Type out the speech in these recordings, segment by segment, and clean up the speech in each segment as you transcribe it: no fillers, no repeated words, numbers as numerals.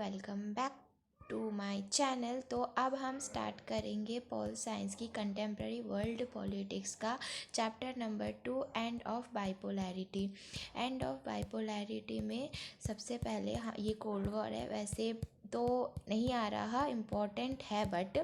Welcome back to my channel. तो अब हम स्टार्ट करेंगे पॉल साइंस की कंटेम्प्रेरी वर्ल्ड पॉलिटिक्स का chapter number 2 end of bipolarity. End of bipolarity में सबसे पहले ये कोल्ड वॉर है, वैसे तो नहीं आ रहा, इम्पॉर्टेंट है बट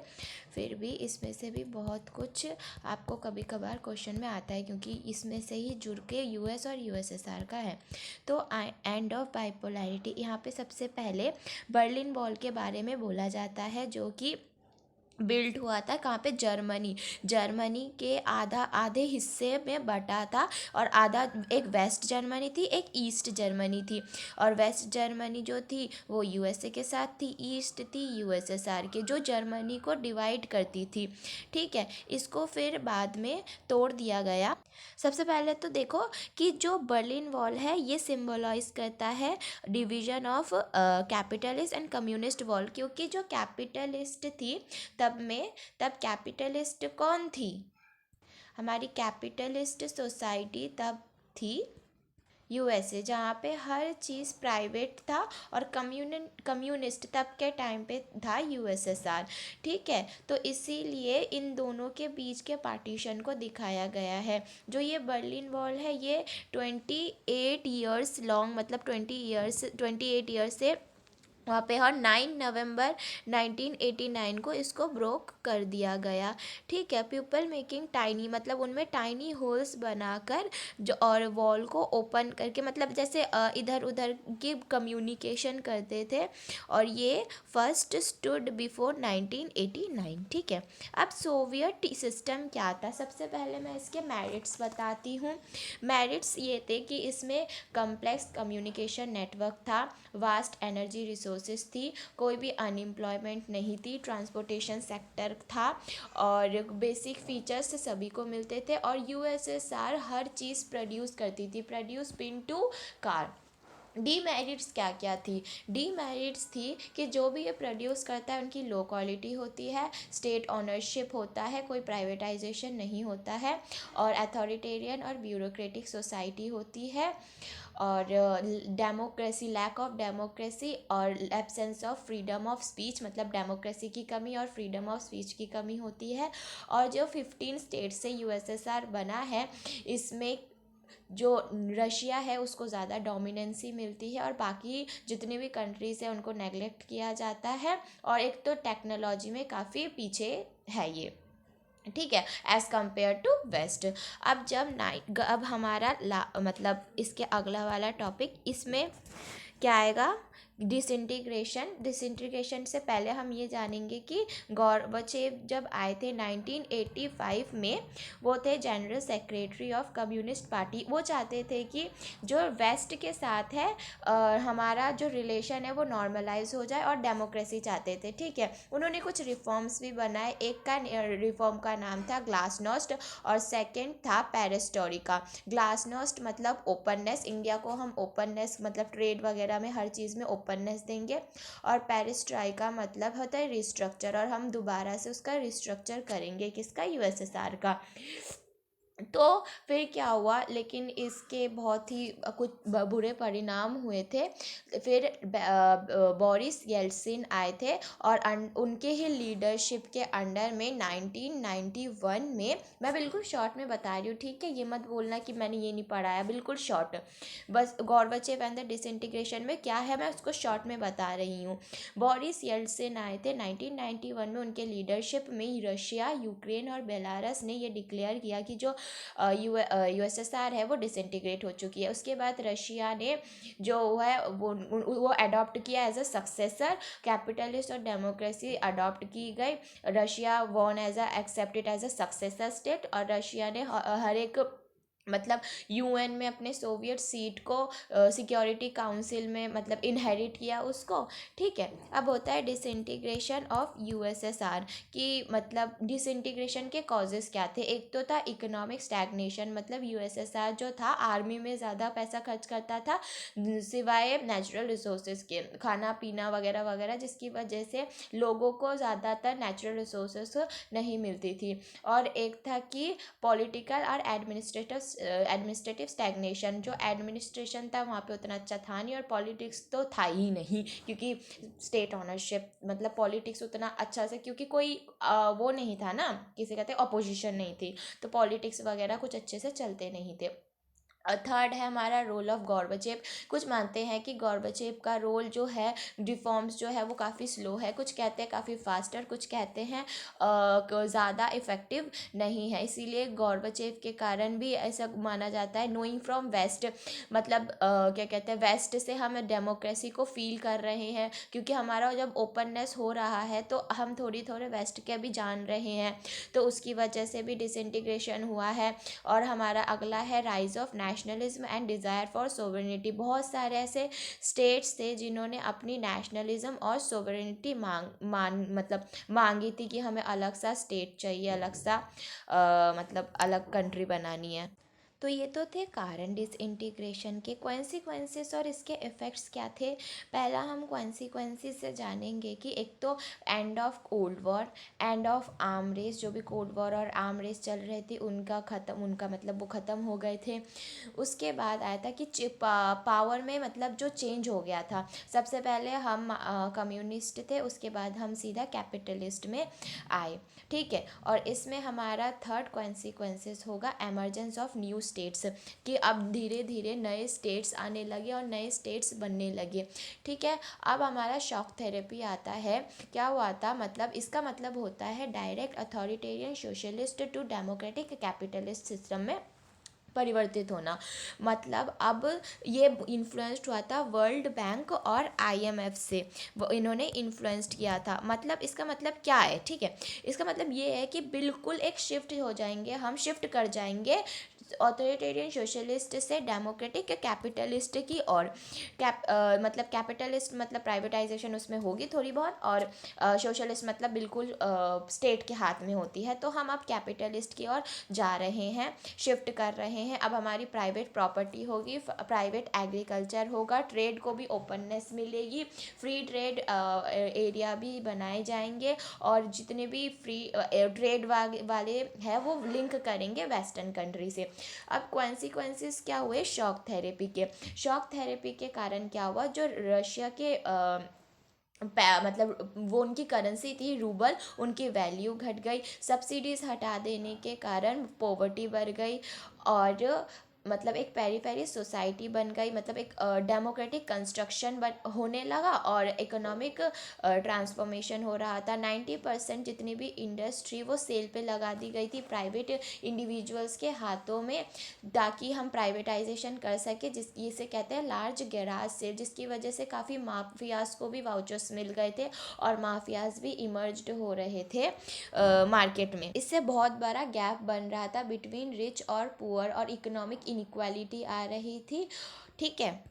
फिर भी इसमें से भी बहुत कुछ आपको कभी कभार क्वेश्चन में आता है क्योंकि इसमें से ही जुड़ के यूएस और यूएसएसआर का है। तो एंड ऑफ बाइपोलैरिटी, यहाँ पे सबसे पहले बर्लिन वॉल के बारे में बोला जाता है जो कि बिल्ड हुआ था कहाँ पे, जर्मनी के आधे हिस्से में बटा था और आधा, एक वेस्ट जर्मनी थी एक ईस्ट जर्मनी थी और वेस्ट जर्मनी जो थी वो यूएसए के साथ थी, ईस्ट थी यूएसएसआर के जो जर्मनी को डिवाइड करती थी। ठीक है, इसको फिर बाद में तोड़ दिया गया। सबसे पहले तो देखो कि जो बर्लिन वॉल है ये सिम्बोलाइज करता है division of capitalist and communist wall, क्योंकि जो कैपिटलिस्ट थी तब कैपिटलिस्ट कौन थी, हमारी कैपिटलिस्ट सोसाइटी तब थी यूएसए, जहाँ पे हर चीज़ प्राइवेट था और कम्युनिस्ट तब के टाइम पे था यूएसएसआर। ठीक है, तो इसीलिए इन दोनों के बीच के पार्टीशन को दिखाया गया है। जो ये बर्लिन वॉल है ये 28 ईयर्स लॉन्ग, मतलब 28 ईयर्स से वहाँ पे, और 9 नवंबर 1989 को इसको ब्रोक कर दिया गया। ठीक है, पीपल मेकिंग टाइनी, मतलब उनमें टाइनी होल्स बनाकर जो और वॉल को ओपन करके, मतलब जैसे इधर उधर की कम्युनिकेशन करते थे, और ये फर्स्ट स्टूड बिफोर 1989। ठीक है, अब सोवियत सिस्टम क्या था, सबसे पहले मैं इसके मेरिट्स बताती हूँ। मेरिट्स ये थे कि इसमें कम्प्लेक्स कम्युनिकेशन नेटवर्क था, वास्ट एनर्जी रिसोर्सेज थी, कोई भी अनएम्प्लॉयमेंट नहीं थी, ट्रांसपोर्टेशन सेक्टर था और बेसिक फीचर्स सभी को मिलते थे, और यूएसएसआर हर चीज़ प्रोड्यूस करती थी, produce pin to car. Demerits क्या क्या थी, डीमेरिट्स थी कि जो भी ये प्रोड्यूस करता है उनकी लो क्वालिटी होती है, स्टेट ऑनरशिप होता है, कोई प्राइवेटाइजेशन नहीं होता है, और अथॉरिटेरियन और ब्यूरोक्रेटिक सोसाइटी होती है, और डेमोक्रेसी, लैक ऑफ डेमोक्रेसी और absence of freedom of speech, मतलब डेमोक्रेसी की कमी और फ्रीडम ऑफ स्पीच की कमी होती है। और जो 15 स्टेट से यूएसएसआर बना है इसमें जो रशिया है उसको ज़्यादा डोमिनेंसी मिलती है और बाकी जितनी भी कंट्रीज़ है उनको नेगलेक्ट किया जाता है, और एक तो टेक्नोलॉजी में काफ़ी पीछे है ये। ठीक है, एज़ कम्पेयर टू वेस्ट। अब हमारा मतलब इसके अगला वाला टॉपिक, इसमें क्या आएगा, डिसइंटीग्रेशन से पहले हम ये जानेंगे कि गॉर्बाचेव जब आए थे 1985 में, वो थे general secretary of communist party. वो चाहते थे कि जो वेस्ट के साथ है हमारा जो रिलेशन है वो नॉर्मलाइज हो जाए, और डेमोक्रेसी चाहते थे। ठीक है, उन्होंने कुछ रिफॉर्म्स भी बनाए, एक का रिफॉर्म का नाम था ग्लासनोस्ट और सेकंड था पेरेस्टोरिका। ग्लासनोस्ट मतलब ओपननेस, इंडिया को हम ओपननेस मतलब ट्रेड वगैरह में हर चीज़ में ओपननेस देंगे, और पेरेस्ट्राइका मतलब होता है रिस्ट्रक्चर, और हम दोबारा से उसका रिस्ट्रक्चर करेंगे, किसका, यूएसएसआर का। तो फिर क्या हुआ, लेकिन इसके बहुत ही कुछ बुरे परिणाम हुए थे। फिर बोरिस येल्सिन आए थे और उनके ही लीडरशिप के अंडर में 1991 में, मैं बिल्कुल शॉर्ट में बता रही हूँ, ठीक है, ये मत बोलना कि मैंने ये नहीं पढ़ाया, बिल्कुल शॉर्ट, बस गॉर्बाचेव एंड द डिसइंटीग्रेशन में क्या है मैं उसको शॉर्ट में बता रही हूँ। बोरिस येल्सिन आए थे 1991 में, उनके लीडरशिप में रशिया, यूक्रेन और बेलारस ने ये डिक्लेयर किया कि जो यूएसएसआर है वो डिसइंटीग्रेट हो चुकी है। उसके बाद रशिया ने जो है वो अडॉप्ट किया एज अ सक्सेसर, कैपिटलिस्ट और डेमोक्रेसी अडॉप्ट की गई। Russia won as a accepted as a successor state, और रशिया ने हर एक मतलब यूएन में अपने सोवियत सीट को सिक्योरिटी काउंसिल में मतलब इनहेरिट किया उसको। ठीक है, अब होता है डिसइंटीग्रेशन ऑफ यूएसएसआर कि मतलब डिसइंटीग्रेशन के कॉजेज़ क्या थे। एक तो था इकोनॉमिक स्टैग्नेशन, मतलब यूएसएसआर जो था आर्मी में ज़्यादा पैसा खर्च करता था सिवाय नेचुरल रिसोर्सेज के, खाना पीना वगैरह वगैरह, जिसकी वजह से लोगों को ज़्यादातर नेचुरल रिसोर्सेज नहीं मिलती थी। और एक था कि पॉलिटिकल और एडमिनिस्ट्रेटिव एडमिनिस्ट्रेटिव स्टैग्नेशन, जो एडमिनिस्ट्रेशन था वहाँ पे उतना अच्छा था नहीं, और पॉलिटिक्स तो था ही नहीं, क्योंकि स्टेट ऑनरशिप मतलब पॉलिटिक्स उतना अच्छा से, क्योंकि कोई वो नहीं था ना, किसे कहते हैं, अपोजिशन नहीं थी, तो पॉलिटिक्स वगैरह कुछ अच्छे से चलते नहीं थे। थर्ड है हमारा रोल ऑफ गॉर्बचेव। कुछ मानते हैं कि गॉर्बचेव का रोल जो है रिफॉर्म्स जो है वो काफ़ी स्लो है, कुछ कहते हैं काफ़ी फास्टर, कुछ कहते हैं ज़्यादा इफ़ेक्टिव नहीं है, इसीलिए गॉर्बचेव के कारण भी ऐसा माना जाता है। नोइंग फ्रॉम वेस्ट, मतलब क्या कहते हैं, वेस्ट से हम डेमोक्रेसी को फील कर रहे हैं, क्योंकि हमारा जब ओपननेस हो रहा है तो हम थोड़ी थोड़े वेस्ट के भी जान रहे हैं, तो उसकी वजह से भी डिसइंटीग्रेशन हुआ है। और हमारा अगला है rise of nationalism and desire for sovereignty. बहुत सारे ऐसे स्टेट्स थे जिन्होंने अपनी नेशनलिज्म और सोवरेनिटी मतलब मांगी थी कि हमें अलग सा स्टेट चाहिए, अलग सा मतलब अलग कंट्री बनानी है। तो ये तो थे कारण डिसइंटीग्रेशन के। कॉन्सिक्वेंसेस और इसके इफ़ेक्ट्स क्या थे, पहला हम कॉन्सिक्वेंसेस से जानेंगे कि एक तो end of cold war, end of arm race, जो भी कोल्ड वॉर और आर्म रेस चल रही थी उनका मतलब वो ख़त्म हो गए थे। उसके बाद आया था कि पावर में मतलब जो चेंज हो गया था, सबसे पहले हम कम्युनिस्ट थे, उसके बाद हम सीधा कैपिटलिस्ट में आए, ठीक है। और इसमें हमारा थर्ड कॉन्सिक्वेंसेस होगा एमर्जेंस ऑफ न्यू स्टेट्स, कि अब धीरे धीरे नए स्टेट्स आने लगे और नए स्टेट्स बनने लगे, ठीक है। अब हमारा शॉक थेरेपी आता है। क्या हुआ था, मतलब इसका मतलब होता है direct authoritarian socialist to democratic capitalist system में परिवर्तित होना। मतलब अब ये इन्फ्लुएंस्ड हुआ था वर्ल्ड बैंक और आईएमएफ से, वो इन्होंने इन्फ्लुएंस्ड किया था। मतलब इसका मतलब क्या है, ठीक है, इसका मतलब ये है कि बिल्कुल एक शिफ्ट हो जाएंगे, हम शिफ्ट कर जाएंगे ऑथोरिटेरियन सोशलिस्ट से डेमोक्रेटिक कैपिटलिस्ट की ओर। मतलब कैपिटलिस्ट मतलब प्राइवेटाइजेशन उसमें होगी थोड़ी बहुत, और सोशलिस्ट मतलब बिल्कुल स्टेट के हाथ में होती है, तो हम अब कैपिटलिस्ट की ओर जा रहे हैं, शिफ्ट कर रहे हैं। अब हमारी प्राइवेट प्रॉपर्टी होगी, प्राइवेट एग्रीकल्चर होगा, ट्रेड को भी ओपननेस मिलेगी, फ्री ट्रेड एरिया भी बनाए जाएंगे, और जितने भी फ्री ट्रेड वाले हैं वो लिंक करेंगे वेस्टर्न कंट्री से। अब कॉन्सिक्वेंसेस क्या हुए शॉक थेरेपी के। शॉक थेरेपी के कारण क्या हुआ, जो रशिया के मतलब वो उनकी करेंसी थी रूबल, उनकी वैल्यू घट गई, सब्सिडीज़ हटा देने के कारण पॉवर्टी बढ़ गई, और मतलब एक पेरी पेरी सोसाइटी बन गई, मतलब एक डेमोक्रेटिक कंस्ट्रक्शन होने लगा, और इकोनॉमिक ट्रांसफॉर्मेशन हो रहा था। 90% जितनी भी इंडस्ट्री वो सेल पे लगा दी गई थी प्राइवेट इंडिविजुअल्स के हाथों में, ताकि हम प्राइवेटाइजेशन कर सके, जिसे कहते हैं लार्ज गैराज सेल, जिसकी वजह से काफ़ी माफियाज को भी वाउचर्स मिल गए थे, और माफियाज भी इमर्ज्ड हो रहे थे मार्केट में। इससे बहुत बड़ा गैप बन रहा था बिटवीन रिच और पुअर, और इकोनॉमिक इनइक्वालिटी आ रही थी, ठीक है।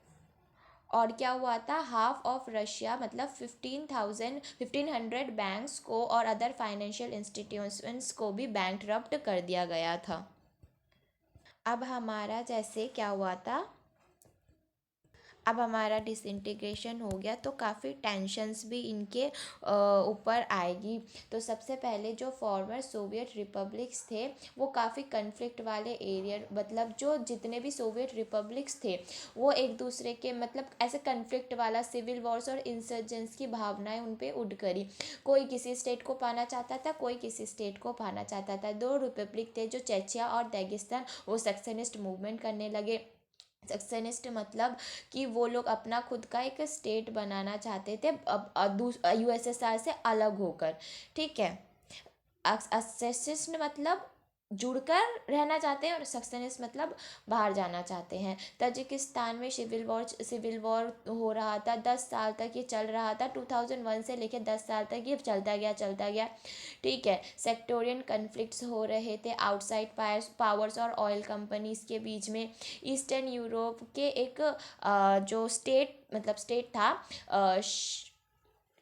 और क्या हुआ था, हाफ ऑफ रशिया मतलब 1500 बैंक्स को और अदर फाइनेंशियल इंस्टीट्यूशंस को भी बैंकरप्ट कर दिया गया था। अब हमारा जैसे क्या हुआ था, अब हमारा डिसइंटीग्रेशन हो गया, तो काफ़ी टेंशन्स भी इनके ऊपर आएगी। तो सबसे पहले जो फॉर्मर सोवियत रिपब्लिक्स थे वो काफ़ी कन्फ्लिक्ट वाले एरिया, मतलब जो जितने भी सोवियत रिपब्लिक्स थे वो एक दूसरे के मतलब ऐसे कन्फ्लिक्ट वाला सिविल वॉर्स और इंसर्जेंस की भावनाएं उन पे उड़ करी। कोई किसी स्टेट को पाना चाहता था, कोई किसी स्टेट को पाना चाहता था। दो रिपब्लिक थे, जो चेचिया और दागिस्तान, वो सेक्शनिस्ट मूवमेंट करने लगे। सेक्शनिस्ट मतलब कि वो लोग अपना खुद का एक स्टेट बनाना चाहते थे, अब यूएसएसआर से अलग होकर, ठीक है। सेसेशन मतलब जुड़कर रहना चाहते हैं, और सक्सेनिस्ट मतलब बाहर जाना चाहते हैं। ताजिकिस्तान में सिविल वॉर हो रहा था, 10 साल तक ये चल रहा था, 2001 से लेकर 10 साल तक ये चलता गया, ठीक है। सेक्टोरियन कन्फ्लिक्ट्स हो रहे थे आउटसाइड पावर्स और ऑयल कंपनीज के बीच में। ईस्टर्न यूरोप के एक जो स्टेट था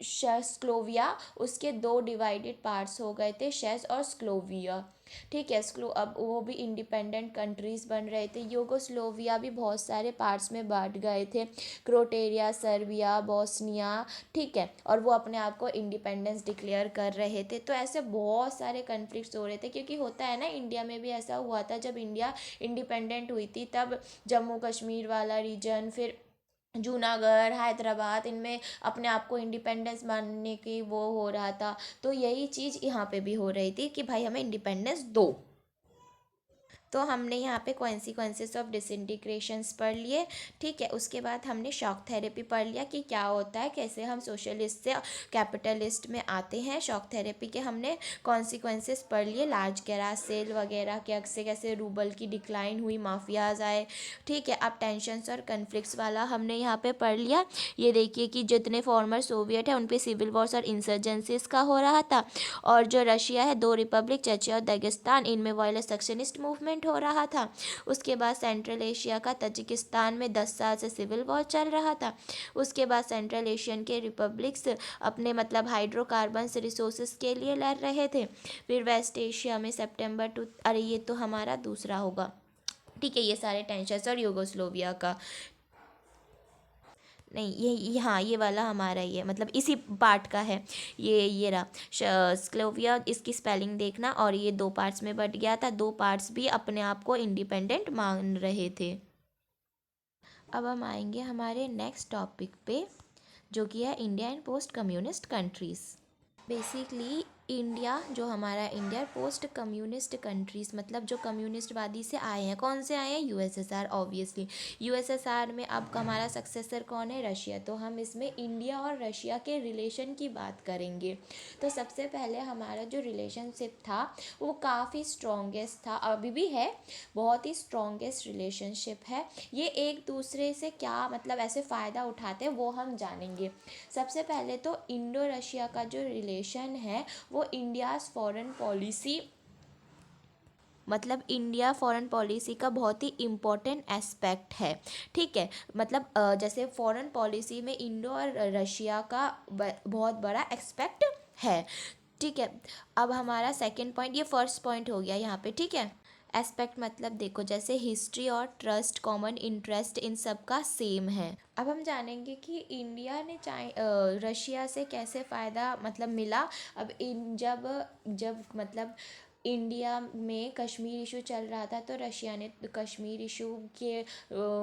शेस्लोविया, उसके दो डिवाइडेड पार्ट्स हो गए थे, शेस और स्लोविया। ठीक है, अब वो भी इंडिपेंडेंट कंट्रीज़ बन रहे थे। यूगोस्लोविया भी बहुत सारे पार्ट्स में बांट गए थे, क्रोटेरिया, सर्बिया, बोस्निया। ठीक है, और वो अपने आप को इंडिपेंडेंस डिक्लेयर कर रहे थे। तो ऐसे बहुत सारे कन्फ्लिक्ट्स हो रहे थे, क्योंकि होता है ना, इंडिया में भी ऐसा हुआ था जब इंडिया इंडिपेंडेंट हुई थी, तब जम्मू कश्मीर वाला रीजन, फिर जूनागढ़, हैदराबाद, इनमें अपने आप को इंडिपेंडेंस मानने की वो हो रहा था। तो यही चीज़ यहाँ पे भी हो रही थी कि भाई हमें इंडिपेंडेंस दो। तो हमने यहाँ पे कॉन्सिक्वेंसेस ऑफ डिसइंटीग्रेशंस पढ़ लिए। ठीक है, उसके बाद हमने शॉक थेरेपी पढ़ लिया कि क्या होता है, कैसे हम सोशलिस्ट से कैपिटलिस्ट में आते हैं। शॉक थेरेपी के हमने कॉन्सिक्वेंसेस पढ़ लिए, लार्ज गैराज सेल वगैरह, कैसे कैसे रूबल की डिक्लाइन हुई, माफियाज आए। ठीक है, अब टेंशन्स और कन्फ्लिक्ट्स वाला हमने यहाँ पे पढ़ लिया। ये देखिए कि जितने फॉर्मर सोवियत है उन पे सिविल वॉर्स और इंसर्जेंसीज का हो रहा था, और जो रशिया है, दो रिपब्लिक चेचिया और दागिस्तान, इनमें वायलेंस सेक्शनिस्ट मूवमेंट हो रहा था। उसके बाद सेंट्रल एशिया का तजिकिस्तान में 10 साल से सिविल वॉर चल रहा था। उसके बाद सेंट्रल एशियन के रिपब्लिक्स अपने मतलब हाइड्रोकार्बन्स रिसोर्सेज के लिए लड़ रहे थे। फिर वेस्ट एशिया में सितंबर टू, अरे ये तो हमारा दूसरा होगा। ठीक है, ये सारे टेंशन्स और यूगोस्लोविया का, नहीं हाँ, ये वाला हमारा ही है, मतलब इसी पार्ट का है। ये रहा स्लोविया, इसकी स्पेलिंग देखना। और ये दो पार्ट्स में बट गया था, दो पार्ट्स भी अपने आप को इंडिपेंडेंट मान रहे थे। अब हम आएंगे हमारे नेक्स्ट टॉपिक पे, जो कि है India and post communist countries. Basically India, जो हमारा इंडिया पोस्ट कम्युनिस्ट कंट्रीज़, मतलब जो कम्युनिस्टवादी से आए हैं। कौन से आए हैं? USSR, obviously. यूएसएसआर में अब हमारा सक्सेसर कौन है? रशिया। तो हम इसमें इंडिया और रशिया के रिलेशन की बात करेंगे। तो सबसे पहले हमारा जो रिलेशनशिप था वो काफ़ी स्ट्रॉन्गेस्ट था, अभी भी है, बहुत ही स्ट्रॉन्गेस्ट रिलेशनशिप है। ये एक दूसरे से क्या मतलब ऐसे फ़ायदा उठाते हैं वो हम जानेंगे। सबसे पहले तो इंडो रशिया का जो रिलेशन है वो इंडियाज़ फॉरेन पॉलिसी, मतलब इंडिया फॉरेन पॉलिसी का बहुत ही इम्पोर्टेंट एस्पेक्ट है। ठीक है, मतलब जैसे फॉरेन पॉलिसी में इंडो और रशिया का बहुत बड़ा एक्सपेक्ट है। ठीक है, अब हमारा सेकंड पॉइंट, ये फर्स्ट पॉइंट हो गया यहाँ पे। ठीक है, एस्पेक्ट मतलब देखो, जैसे हिस्ट्री और ट्रस्ट, कॉमन इंटरेस्ट, इन सब का सेम है। अब हम जानेंगे कि इंडिया ने रशिया से कैसे फ़ायदा मतलब मिला। अब जब जब मतलब इंडिया में कश्मीर इशू चल रहा था, तो रशिया ने कश्मीर इशू के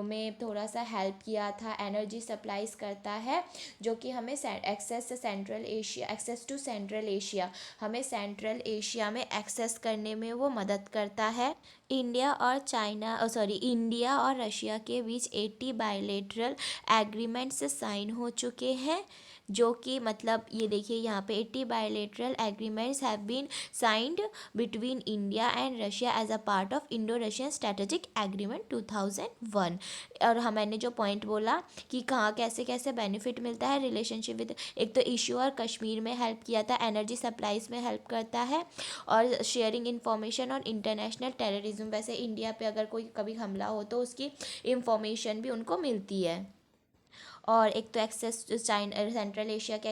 में थोड़ा सा हेल्प किया था। एनर्जी सप्लाईज करता है, जो कि हमें एक्सेस टू सेंट्रल एशिया, हमें सेंट्रल एशिया में एक्सेस करने में वो मदद करता है। इंडिया और रशिया के बीच 80 बायलेटरल एग्रीमेंट्स साइन हो चुके हैं, जो कि मतलब ये देखिए यहाँ पे 80 bilateral agreements have been signed between India and Russia as a part of Indo Russian strategic agreement 2001। और मैंने जो पॉइंट बोला कि कहाँ कैसे कैसे बेनिफिट मिलता है रिलेशनशिप विद, एक तो इशू और कश्मीर में हेल्प किया था, एनर्जी सप्लाईज में हेल्प करता है, और शेयरिंग इंफॉर्मेशन और इंटरनेशनल टेररिज्म, वैसे इंडिया पे अगर कोई कभी हमला हो तो उसकी इंफॉर्मेशन भी उनको मिलती है। और एक तो एक्सेस सेंट्रल एशिया के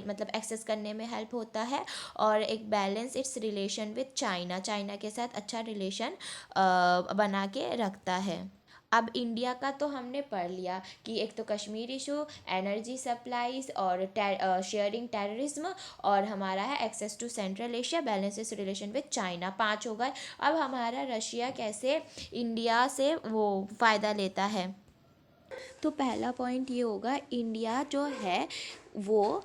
मतलब एक्सेस करने में हेल्प होता है। और एक balance its relation with China के साथ अच्छा रिलेशन बना के रखता है। अब इंडिया का तो हमने पढ़ लिया कि एक तो कश्मीर इशू, एनर्जी सप्लाईज और शेयरिंग टेररिज्म, और हमारा है access to central Asia, balance its relation with China. 5 हो गए। अब हमारा रशिया कैसे इंडिया से वो फ़ायदा लेता है। तो पहला पॉइंट ये होगा, इंडिया जो है वो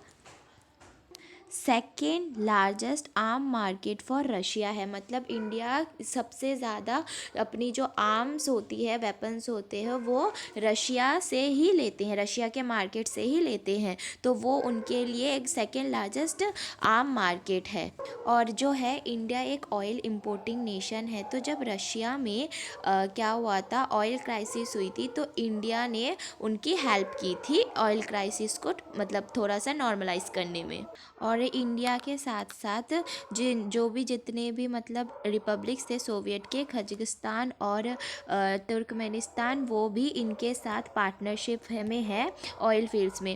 second largest arm market for Russia है। मतलब इंडिया सबसे ज़्यादा अपनी जो आर्म्स होती है, वेपन्स होते हैं, वो रशिया से ही लेते हैं, रशिया के मार्केट से ही लेते हैं। तो वो उनके लिए एक सेकेंड लार्जेस्ट आर्म मार्केट है। और जो है इंडिया एक ऑयल इंपोर्टिंग नेशन है। तो जब रशिया में क्या हुआ था, ऑयल क्राइसिस हुई थी, तो इंडिया ने उनकी हेल्प की थी ऑयल क्राइसिस को मतलब थोड़ा सा नॉर्मलाइज करने में। और इंडिया के साथ साथ जो भी जितने भी मतलब रिपब्लिक्स थे सोवियत के, कजाकिस्तान और तुर्कमेनिस्तान, वो भी इनके साथ पार्टनरशिप में है ऑयल फील्ड्स में।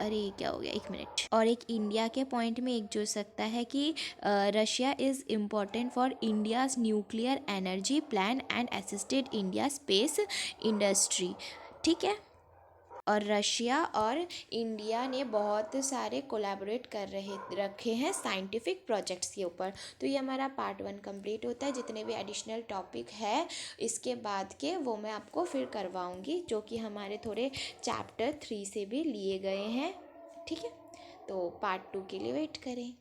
अरे क्या हो गया, 1 मिनट। और एक इंडिया के पॉइंट में एक जो सकता है कि Russia is important for India's nuclear energy plan and assisted India space industry. ठीक है। और रशिया और इंडिया ने बहुत सारे कोलैबोरेट कर रखे हैं साइंटिफिक प्रोजेक्ट्स के ऊपर। तो ये हमारा पार्ट 1 कंप्लीट होता है। जितने भी एडिशनल टॉपिक है इसके बाद के वो मैं आपको फिर करवाऊँगी, जो कि हमारे थोड़े चैप्टर 3 से भी लिए गए हैं। ठीक है, तो पार्ट 2 के लिए वेट करें।